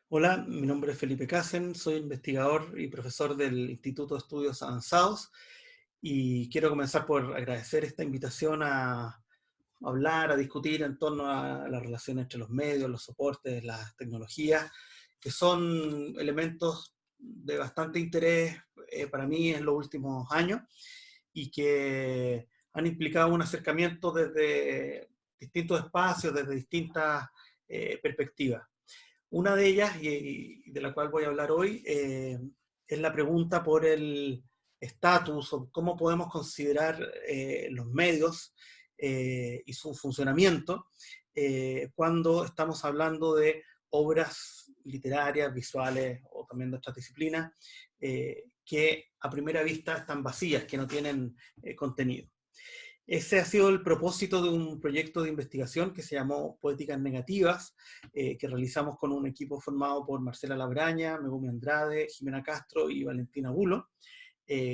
Hola, mi nombre es Felipe Casen, soy investigador y profesor del Instituto de Estudios Avanzados y quiero comenzar por agradecer esta invitación a hablar, a discutir en torno a la relación entre los medios, los soportes, las tecnologías, que son elementos de bastante interés para mí en los últimos años y que han implicado un acercamiento desde distintos espacios, desde distintas perspectivas. Una de ellas, y de la cual voy a hablar hoy, es la pregunta por el estatus o cómo podemos considerar los medios y su funcionamiento cuando estamos hablando de obras literarias, visuales o también de otras disciplinas que a primera vista están vacías, que no tienen contenido. Ese ha sido el propósito de un proyecto de investigación que se llamó Poéticas Negativas, que realizamos con un equipo formado por Marcela Labraña, Megumi Andrade, Jimena Castro y Valentina Bulo,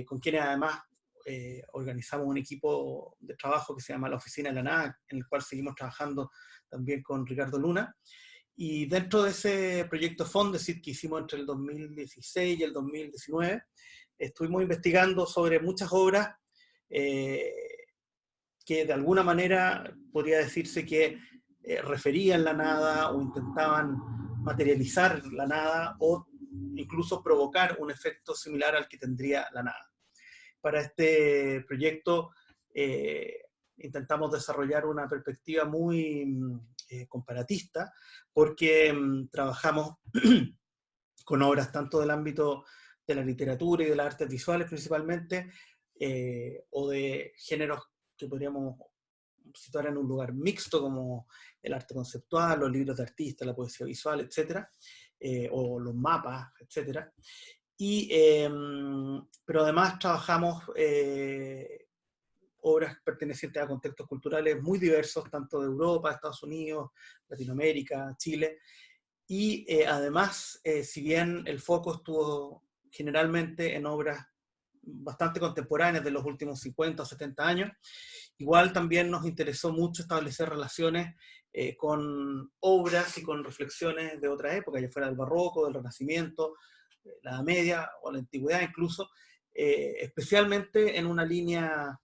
con quienes además organizamos un equipo de trabajo que se llama La Oficina de la Nada, en el cual seguimos trabajando también con Ricardo Luna. Y dentro de ese proyecto Fondesit que hicimos entre el 2016 y el 2019, estuvimos investigando sobre muchas obras eh, que de alguna manera podría decirse que referían la nada o intentaban materializar la nada o incluso provocar un efecto similar al que tendría la nada. Para este proyecto intentamos desarrollar una perspectiva muy comparatista porque trabajamos con obras tanto del ámbito de la literatura y de las artes visuales principalmente, o de géneros que podríamos situar en un lugar mixto como el arte conceptual, los libros de artistas, la poesía visual, etcétera, o los mapas, etcétera. Y, pero además trabajamos obras pertenecientes a contextos culturales muy diversos, tanto de Europa, Estados Unidos, Latinoamérica, Chile, y además, si bien el foco estuvo generalmente en obras bastante contemporáneas de los últimos 50 o 70 años, igual también nos interesó mucho establecer relaciones con obras y con reflexiones de otra época, ya fuera del barroco, del renacimiento, la Edad Media o la antigüedad incluso, especialmente en una línea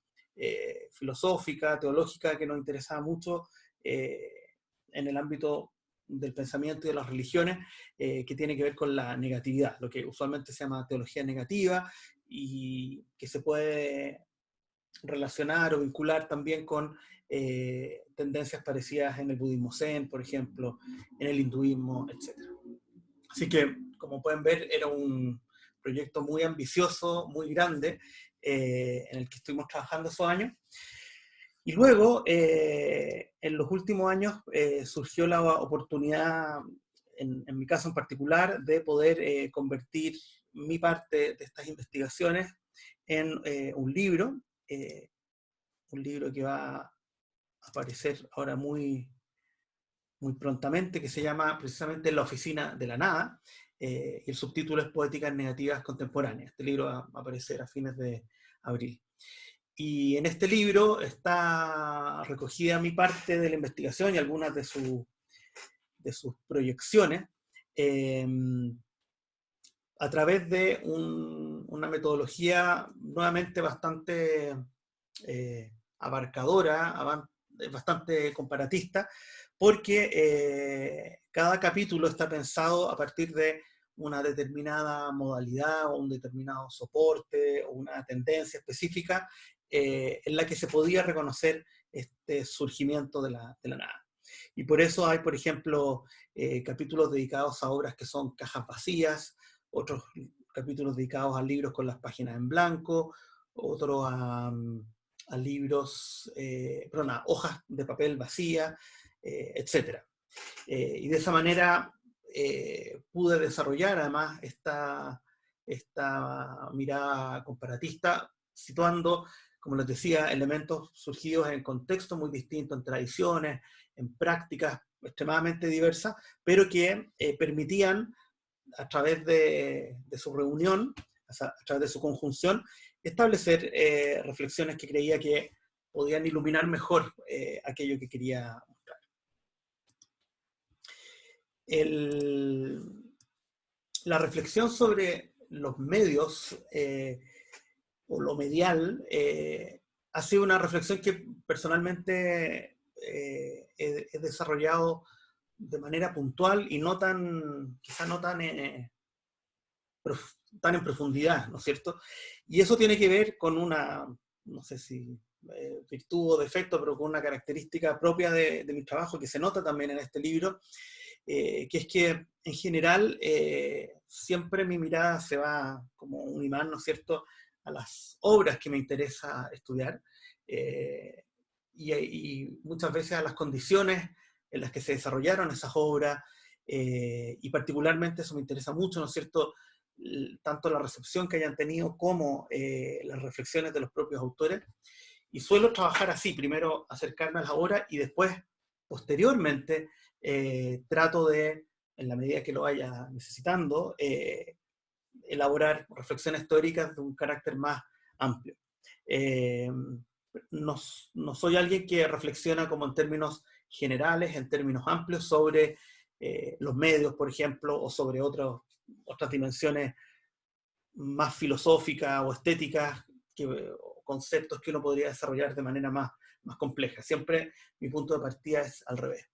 filosófica, teológica que nos interesaba mucho en el ámbito del pensamiento y de las religiones, que tiene que ver con la negatividad, lo que usualmente se llama teología negativa y que se puede relacionar o vincular también con tendencias parecidas en el budismo zen, por ejemplo, en el hinduismo, etc. Así que, como pueden ver, era un proyecto muy ambicioso, muy grande, en el que estuvimos trabajando esos años. Y luego, en los últimos años, surgió la oportunidad, en mi caso en particular, de poder convertir mi parte de estas investigaciones en eh, un libro que va a aparecer ahora muy prontamente, que se llama precisamente La Oficina de la Nada, y el subtítulo es Poéticas Negativas Contemporáneas. Este libro va a aparecer a fines de abril. Y en este libro está recogida mi parte de la investigación y algunas de sus proyecciones eh, a través de una metodología nuevamente bastante abarcadora, bastante comparatista, porque cada capítulo está pensado a partir de una determinada modalidad o un determinado soporte o una tendencia específica en la que se podía reconocer este surgimiento de la nada. Y por eso hay, por ejemplo, capítulos dedicados a obras que son cajas vacías, otros capítulos dedicados a libros con las páginas en blanco, otros a libros, perdón, a hojas de papel vacías, etc. Y de esa manera pude desarrollar además esta mirada comparatista, situando, como les decía, elementos surgidos en contextos muy distintos, en tradiciones, en prácticas extremadamente diversas, pero que permitían, a través de su reunión, a través de su conjunción, establecer reflexiones que creía que podían iluminar mejor aquello que quería mostrar. El, la reflexión sobre los medios o lo medial ha sido una reflexión que personalmente he desarrollado de manera puntual y no tan, quizá no tan, tan en profundidad, ¿no es cierto? Y eso tiene que ver con una, no sé si virtud o defecto, pero con una característica propia de mi trabajo que se nota también en este libro, que es que en general siempre mi mirada se va como un imán, ¿no es cierto?, a las obras que me interesa estudiar y muchas veces a las condiciones en las que se desarrollaron esas obras y particularmente eso me interesa mucho, ¿no es cierto?, tanto la recepción que hayan tenido como las reflexiones de los propios autores. Y suelo trabajar así, primero acercarme a las obras y después, posteriormente, trato de, en la medida que lo vaya necesitando, elaborar reflexiones teóricas de un carácter más amplio. Eh, no soy alguien que reflexiona como en términos generales, en términos amplios, sobre los medios, por ejemplo, o sobre otras dimensiones más filosóficas o estéticas, o conceptos que uno podría desarrollar de manera más compleja. Siempre mi punto de partida es al revés.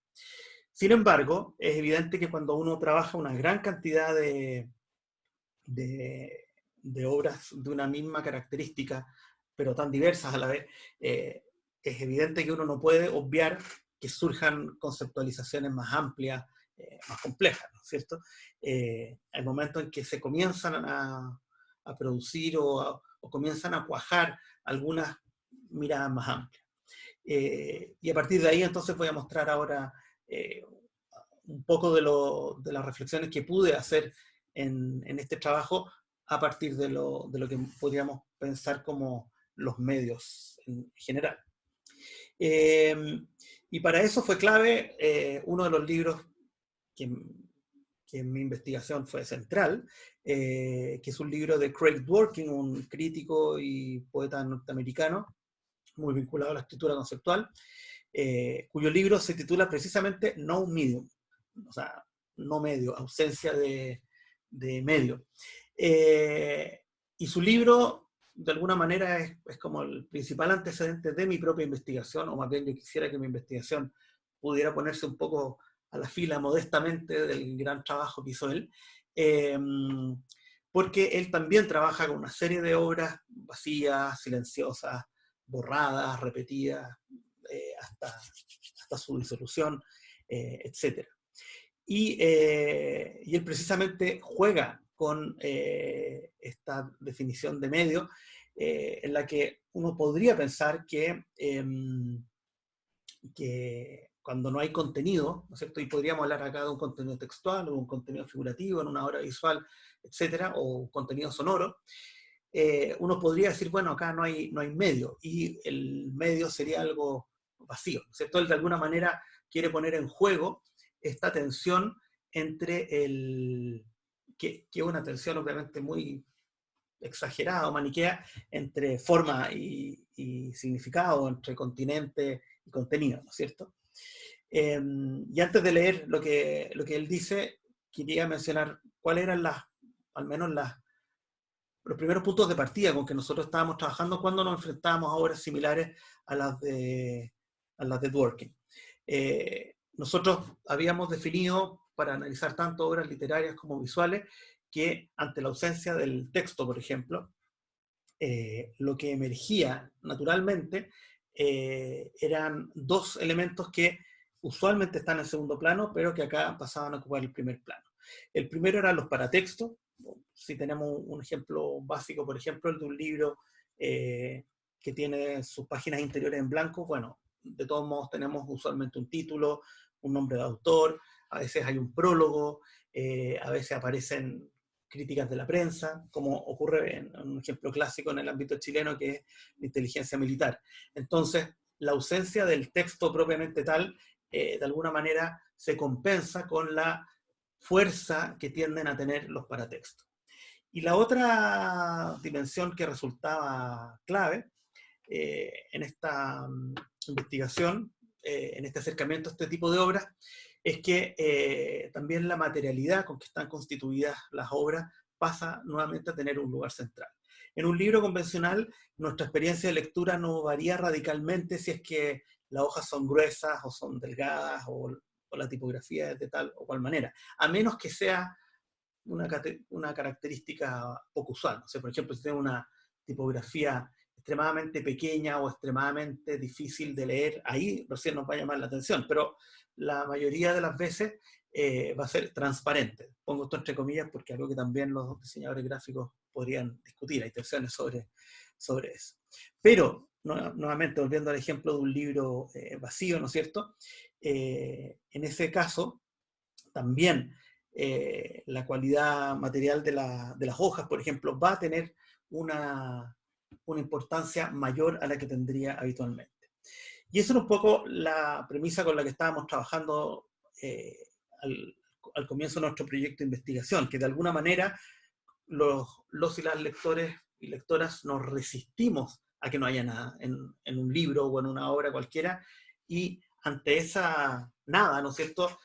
Sin embargo, es evidente que cuando uno trabaja una gran cantidad de obras de una misma característica, pero tan diversas a la vez, es evidente que uno no puede obviar que surjan conceptualizaciones más amplias, más complejas, ¿no es cierto? Al momento en que se comienzan a producir o comienzan a cuajar algunas miradas más amplias. Y a partir de ahí entonces voy a mostrar ahora un poco de las reflexiones que pude hacer en este trabajo a partir de lo que podríamos pensar como los medios en general. Y para eso fue clave uno de los libros que, que en mi investigación fue central, que es un libro de Craig Dworkin, un crítico y poeta norteamericano, muy vinculado a la escritura conceptual, cuyo libro se titula precisamente No Medium, o sea, no medio, ausencia de medio. Y su libro, de alguna manera, es como el principal antecedente de mi propia investigación, o más bien yo quisiera que mi investigación pudiera ponerse un poco a la fila modestamente del gran trabajo que hizo él, porque él también trabaja con una serie de obras vacías, silenciosas, borradas, repetidas, hasta su disolución, etc. Y él precisamente juega con esta definición de medio, en la que uno podría pensar que cuando no hay contenido, ¿no es cierto? Y podríamos hablar acá de un contenido textual o un contenido figurativo en una obra visual, etcétera, o contenido sonoro, uno podría decir, bueno, acá no hay medio, y el medio sería algo vacío, ¿no es cierto? Él de alguna manera quiere poner en juego esta tensión entre que es una tensión obviamente muy exagerada o maniquea, entre forma y significado, entre continente y contenido, ¿no es cierto? Y antes de leer lo que él dice, quería mencionar cuáles eran al menos los primeros puntos de partida con que nosotros estábamos trabajando cuando nos enfrentábamos a obras similares a las de Dworkin. Nosotros habíamos definido, para analizar tanto obras literarias como visuales, que ante la ausencia del texto, por ejemplo, lo que emergía naturalmente eran dos elementos que usualmente están en segundo plano, pero que acá pasaban a ocupar el primer plano. El primero eran los paratextos. Si tenemos un ejemplo básico, por ejemplo, el de un libro que tiene sus páginas interiores en blanco, bueno, de todos modos tenemos usualmente un título, un nombre de autor, a veces hay un prólogo, a veces aparecen críticas de la prensa, como ocurre en un ejemplo clásico en el ámbito chileno, que es la inteligencia militar. Entonces, la ausencia del texto propiamente tal, de alguna manera, se compensa con la fuerza que tienden a tener los paratextos. Y la otra dimensión que resultaba clave en esta investigación, en este acercamiento a este tipo de obras, es que también la materialidad con que están constituidas las obras pasa nuevamente a tener un lugar central. En un libro convencional, nuestra experiencia de lectura no varía radicalmente si es que las hojas son gruesas o son delgadas o la tipografía es de tal o cual manera, a menos que sea una característica poco usual. O sea, por ejemplo, si tiene una tipografía extremadamente pequeña o extremadamente difícil de leer, ahí recién nos va a llamar la atención, pero la mayoría de las veces va a ser transparente. Pongo esto entre comillas porque algo que también los diseñadores gráficos podrían discutir, hay tensiones sobre eso. Pero, nuevamente, volviendo al ejemplo de un libro vacío, ¿no es cierto? En ese caso, también la cualidad material de las hojas, por ejemplo, va a tener una importancia mayor a la que tendría habitualmente. Y eso era un poco la premisa con la que estábamos trabajando al comienzo de nuestro proyecto de investigación, que de alguna manera los y las lectores y lectoras nos resistimos a que no haya nada en un libro o en una obra cualquiera, y ante esa nada, ¿no es cierto?,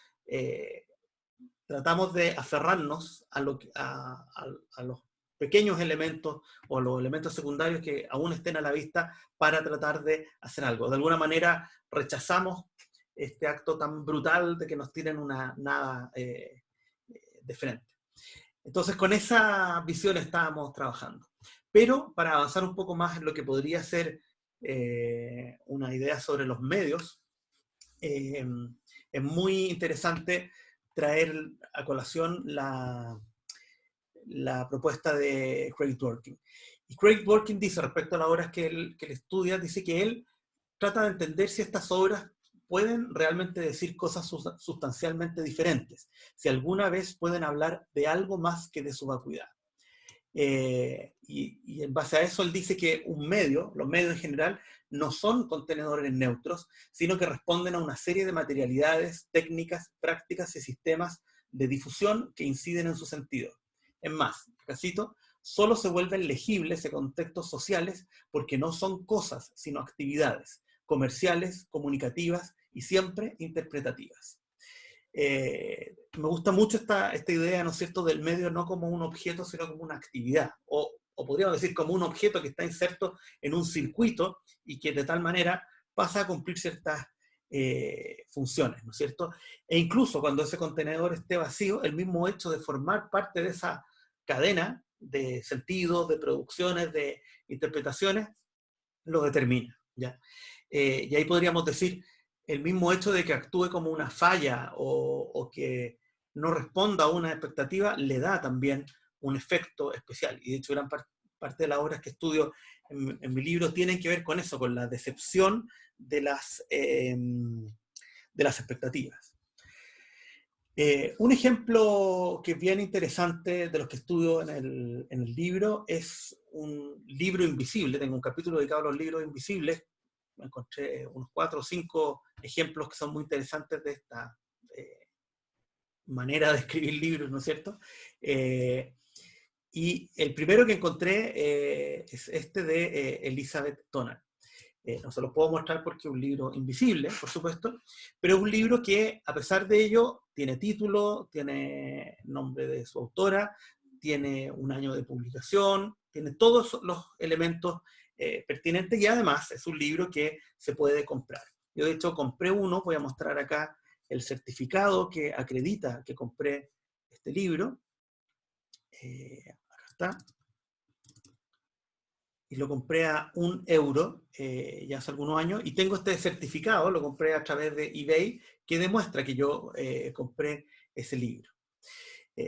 tratamos de aferrarnos a los pequeños elementos o a los elementos secundarios que aún estén a la vista para tratar de hacer algo. De alguna manera rechazamos este acto tan brutal de que nos tiren una nada de frente. Entonces con esa visión estábamos trabajando. Pero para avanzar un poco más en lo que podría ser una idea sobre los medios, es muy interesante traer a colación la propuesta de Craig Dworkin. Y Craig Dworkin dice, respecto a las obras que él estudia, dice que él trata de entender si estas obras pueden realmente decir cosas sustancialmente diferentes, si alguna vez pueden hablar de algo más que de su vacuidad. Y en base a eso él dice que un medio, los medios en general, no son contenedores neutros, sino que responden a una serie de materialidades, técnicas, prácticas y sistemas de difusión que inciden en su sentido. Es más, cito, solo se vuelven legibles en contextos sociales porque no son cosas, sino actividades comerciales, comunicativas y siempre interpretativas. Me gusta mucho esta idea, ¿no es cierto?, del medio no como un objeto, sino como una actividad, o podríamos decir como un objeto que está inserto en un circuito y que de tal manera pasa a cumplir ciertas funciones, ¿no es cierto? E incluso cuando ese contenedor esté vacío, el mismo hecho de formar parte de esa cadena de sentidos, de producciones, de interpretaciones, lo determina, ¿ya? Y ahí podríamos decir, el mismo hecho de que actúe como una falla o que no responda a una expectativa, le da también un efecto especial. Y de hecho, gran parte de las obras que estudio en mi libro tienen que ver con eso, con la decepción de las expectativas. Un ejemplo que es bien interesante de los que estudio en el libro es un libro invisible. Tengo un capítulo dedicado a los libros invisibles. Me encontré unos 4 o 5 ejemplos que son muy interesantes de esta manera de escribir libros, ¿no es cierto? Y el primero que encontré es este de Elizabeth Tonard. No se los puedo mostrar porque es un libro invisible, por supuesto, pero es un libro que, a pesar de ello, tiene título, tiene nombre de su autora, tiene un año de publicación, tiene todos los elementos pertinentes y además es un libro que se puede comprar. Yo, de hecho, compré uno, voy a mostrar acá el certificado que acredita que compré este libro. Acá está. Y lo compré a €1 ya hace algunos años, y tengo este certificado, lo compré a través de eBay, que demuestra que yo compré ese libro.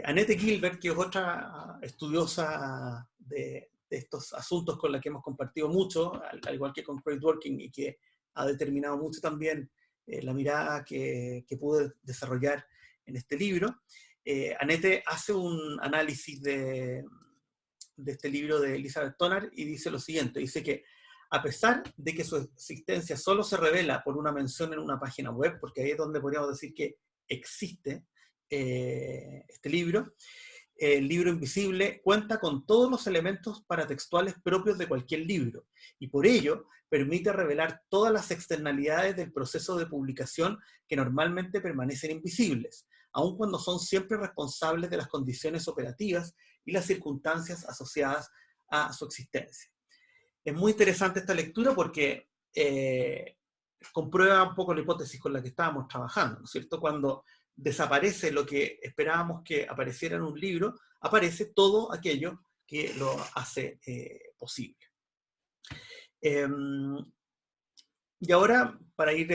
Annette Gilbert, que es otra estudiosa de estos asuntos con la que hemos compartido mucho, al igual que con Craig Dworkin, y que ha determinado mucho también la mirada que pude desarrollar en este libro. Annette hace un análisis de este libro de Elizabeth Tonard y dice lo siguiente, dice que a pesar de que su existencia solo se revela por una mención en una página web, porque ahí es donde podríamos decir que existe este libro, el libro invisible cuenta con todos los elementos paratextuales propios de cualquier libro, y por ello permite revelar todas las externalidades del proceso de publicación que normalmente permanecen invisibles, aun cuando son siempre responsables de las condiciones operativas y las circunstancias asociadas a su existencia. Es muy interesante esta lectura porque comprueba un poco la hipótesis con la que estábamos trabajando, ¿no es cierto? Cuando desaparece lo que esperábamos que apareciera en un libro, aparece todo aquello que lo hace posible. Y ahora, para ir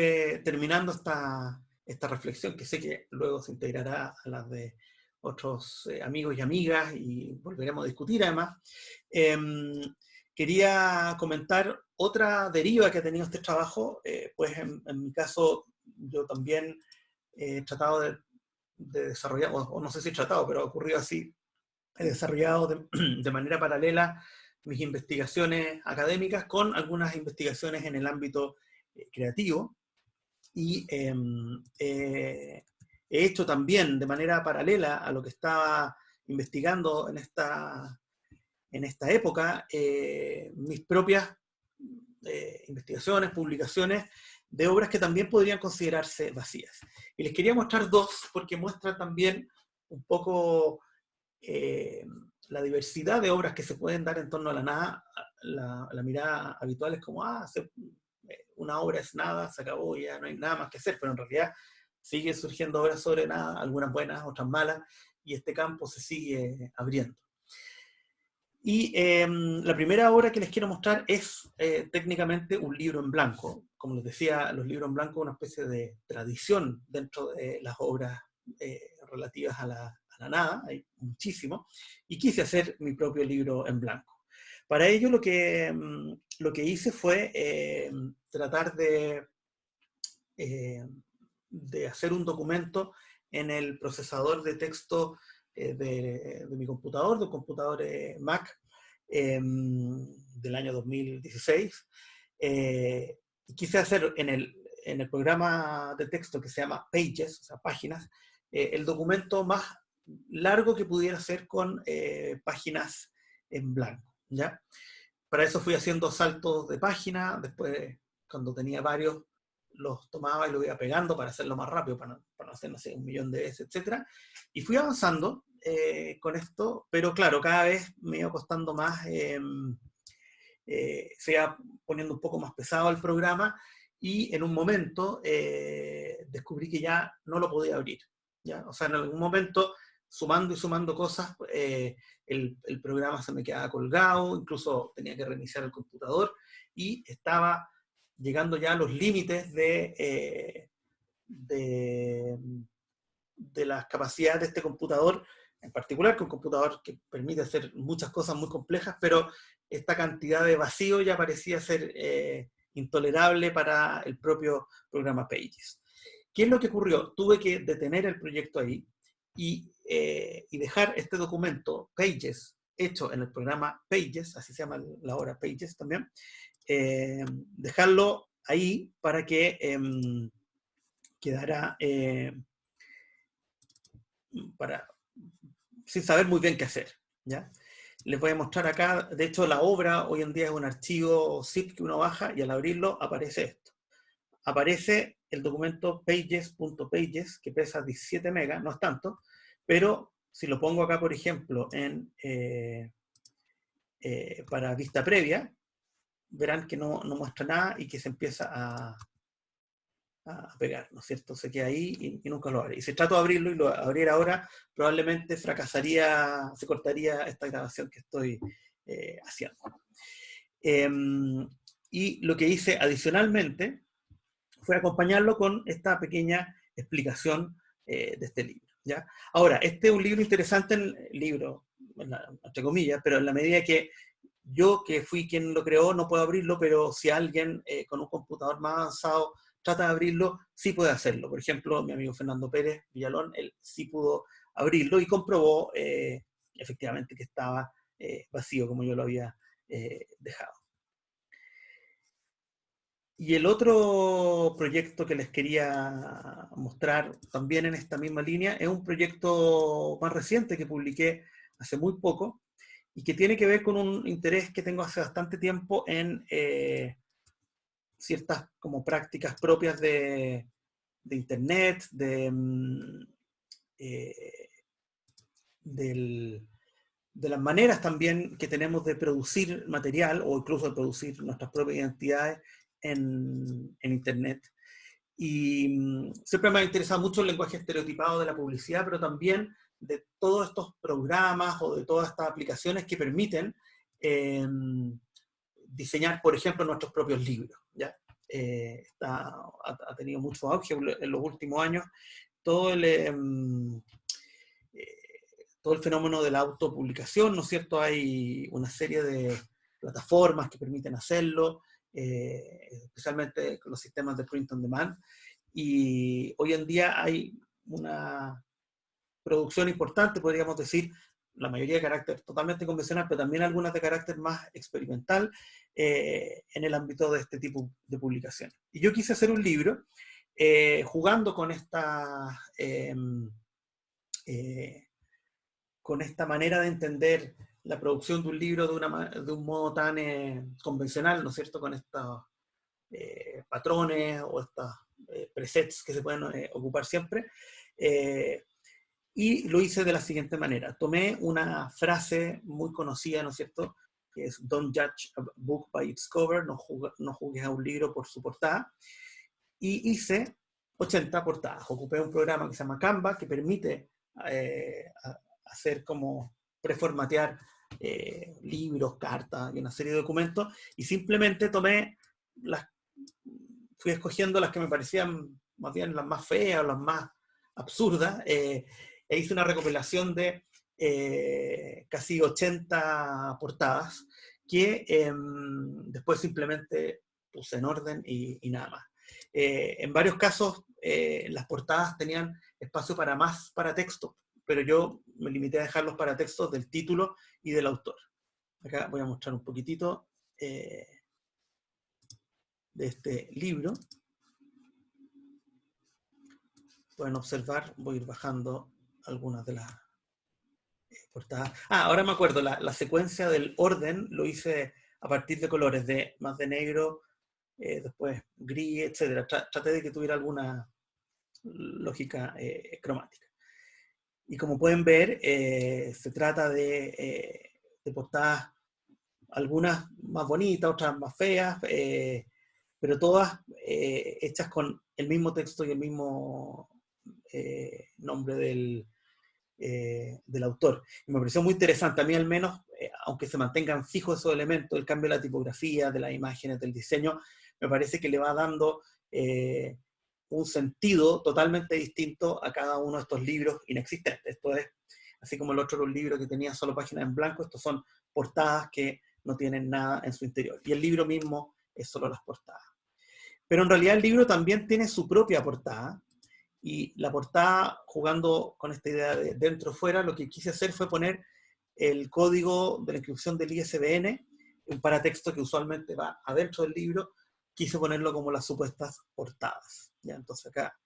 terminando esta reflexión, que sé que luego se integrará a las de otros amigos y amigas, y volveremos a discutir además, quería comentar otra deriva que ha tenido este trabajo. Pues en mi caso, yo también he tratado de desarrollar, o no sé si he tratado, pero ha ocurrido así, he desarrollado de manera paralela mis investigaciones académicas con algunas investigaciones en el ámbito creativo, y he hecho también de manera paralela a lo que estaba investigando en esta época, mis propias investigaciones, publicaciones de obras que también podrían considerarse vacías. Y les quería mostrar dos, porque muestran también un poco la diversidad de obras que se pueden dar en torno a la nada. La mirada habitual es como, una obra es nada, se acabó, ya no hay nada más que hacer, pero en realidad sigue surgiendo obras sobre nada, algunas buenas, otras malas, y este campo se sigue abriendo. Y la primera obra que les quiero mostrar es técnicamente un libro en blanco. Como les decía, los libros en blanco son una especie de tradición dentro de las obras relativas a la nada, hay muchísimo, y quise hacer mi propio libro en blanco. Para ello lo que hice fue tratar de hacer un documento en el procesador de texto de mi computador, del computador Mac del año 2016. Quise hacer en el programa de texto que se llama Pages, o sea, páginas, el documento más largo que pudiera ser con páginas en blanco, ¿ya? Para eso fui haciendo saltos de página, después cuando tenía varios los tomaba y los iba pegando para hacerlo más rápido, para no hacer, no sé, 1.000.000 de veces, etc. Y fui avanzando con esto, pero claro, cada vez me iba costando más, se iba poniendo un poco más pesado el programa, y en un momento descubrí que ya no lo podía abrir, ¿ya? O sea, en algún momento, sumando y sumando cosas, el programa se me quedaba colgado, incluso tenía que reiniciar el computador, y estaba llegando ya a los límites de las capacidades de este computador, en particular, que un computador que permite hacer muchas cosas muy complejas, pero esta cantidad de vacío ya parecía ser intolerable para el propio programa Pages. ¿Qué es lo que ocurrió? Tuve que detener el proyecto ahí y dejar este documento, Pages, hecho en el programa Pages, así se llama la obra Pages también, dejarlo ahí para que quedara sin saber muy bien qué hacer, ¿ya? Les voy a mostrar acá, de hecho la obra hoy en día es un archivo zip que uno baja, y al abrirlo aparece esto. Aparece el documento pages.pages, que pesa 17 megas, no es tanto, pero si lo pongo acá, por ejemplo, para vista previa, verán que no muestra nada y que se empieza a pegar, ¿no es cierto? Se queda ahí y nunca lo abre. Y si trato de abrirlo y lo abriera ahora, probablemente fracasaría, se cortaría esta grabación que estoy haciendo. Y lo que hice adicionalmente fue acompañarlo con esta pequeña explicación de este libro, ¿ya? Ahora, este es un libro interesante, entre comillas, pero en la medida que yo, que fui quien lo creó, no puedo abrirlo, pero si alguien con un computador más avanzado trata de abrirlo, sí puede hacerlo. Por ejemplo, mi amigo Fernando Pérez Villalón, él sí pudo abrirlo y comprobó efectivamente que estaba vacío como yo lo había dejado. Y el otro proyecto que les quería mostrar también en esta misma línea es un proyecto más reciente que publiqué hace muy poco y que tiene que ver con un interés que tengo hace bastante tiempo en ciertas como prácticas propias de Internet, eh, del, de las maneras también que tenemos de producir material o incluso de producir nuestras propias identidades en Internet. Y siempre me ha interesado mucho el lenguaje estereotipado de la publicidad, pero también de todos estos programas o de todas estas aplicaciones que permiten eh, diseñar, por ejemplo, nuestros propios libros. ¿Ya? Ha tenido mucho auge en los últimos años todo todo el fenómeno de la autopublicación, ¿no es cierto? Hay una serie de plataformas que permiten hacerlo, especialmente con los sistemas de print on demand, y hoy en día hay una producción importante, podríamos decir, la mayoría de carácter totalmente convencional, pero también algunas de carácter más experimental en el ámbito de este tipo de publicaciones. Y yo quise hacer un libro jugando con esta manera de entender la producción de un libro de un modo tan convencional, ¿no es cierto?, con estos patrones o estos presets que se pueden ocupar siempre. Eh, y lo hice de la siguiente manera. Tomé una frase muy conocida, ¿no es cierto?, que es "Don't judge a book by its cover", no juzgues a un libro por su portada, y hice 80 portadas. Ocupé un programa que se llama Canva, que permite hacer como preformatear libros, cartas y una serie de documentos, y simplemente fui escogiendo las que me parecían más bien las más feas o las más absurdas, e hice una recopilación de casi 80 portadas que después simplemente puse en orden y nada más. En varios casos las portadas tenían espacio para texto, pero yo me limité a dejar los paratextos del título y del autor. Acá voy a mostrar un poquitito de este libro. Pueden observar, voy a ir bajando algunas de las portadas. Ahora me acuerdo, la secuencia del orden lo hice a partir de colores, más de negro, después gris, etc. Traté de que tuviera alguna lógica cromática. Y como pueden ver, se trata de portadas, algunas más bonitas, otras más feas, pero todas hechas con el mismo texto y el mismo nombre del autor. Y me pareció muy interesante, a mí al menos, aunque se mantengan fijos esos elementos, el cambio de la tipografía, de las imágenes, del diseño, me parece que le va dando un sentido totalmente distinto a cada uno de estos libros inexistentes. Esto es, así como el otro era un libro que tenía solo páginas en blanco, estos son portadas que no tienen nada en su interior. Y el libro mismo es solo las portadas. Pero en realidad el libro también tiene su propia portada, y la portada, jugando con esta idea de dentro-fuera, lo que quise hacer fue poner el código de la inscripción del ISBN, un paratexto que usualmente va adentro del libro, quise ponerlo como las supuestas portadas. ¿Ya? Entonces acá,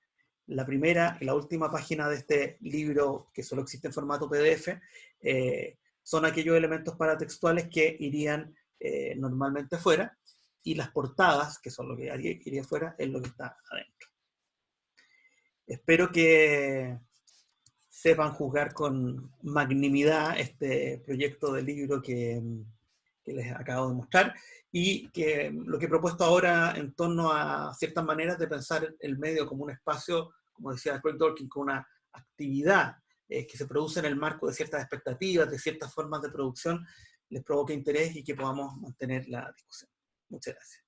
la primera y la última página de este libro, que solo existe en formato PDF, son aquellos elementos paratextuales que irían normalmente fuera, y las portadas, que son lo que iría fuera, es lo que está adentro. Espero que sepan juzgar con magnanimidad este proyecto de libro que les acabo de mostrar, y que lo que he propuesto ahora en torno a ciertas maneras de pensar el medio como un espacio, como decía Craig Dworkin, con una actividad que se produce en el marco de ciertas expectativas, de ciertas formas de producción, les provoque interés y que podamos mantener la discusión. Muchas gracias.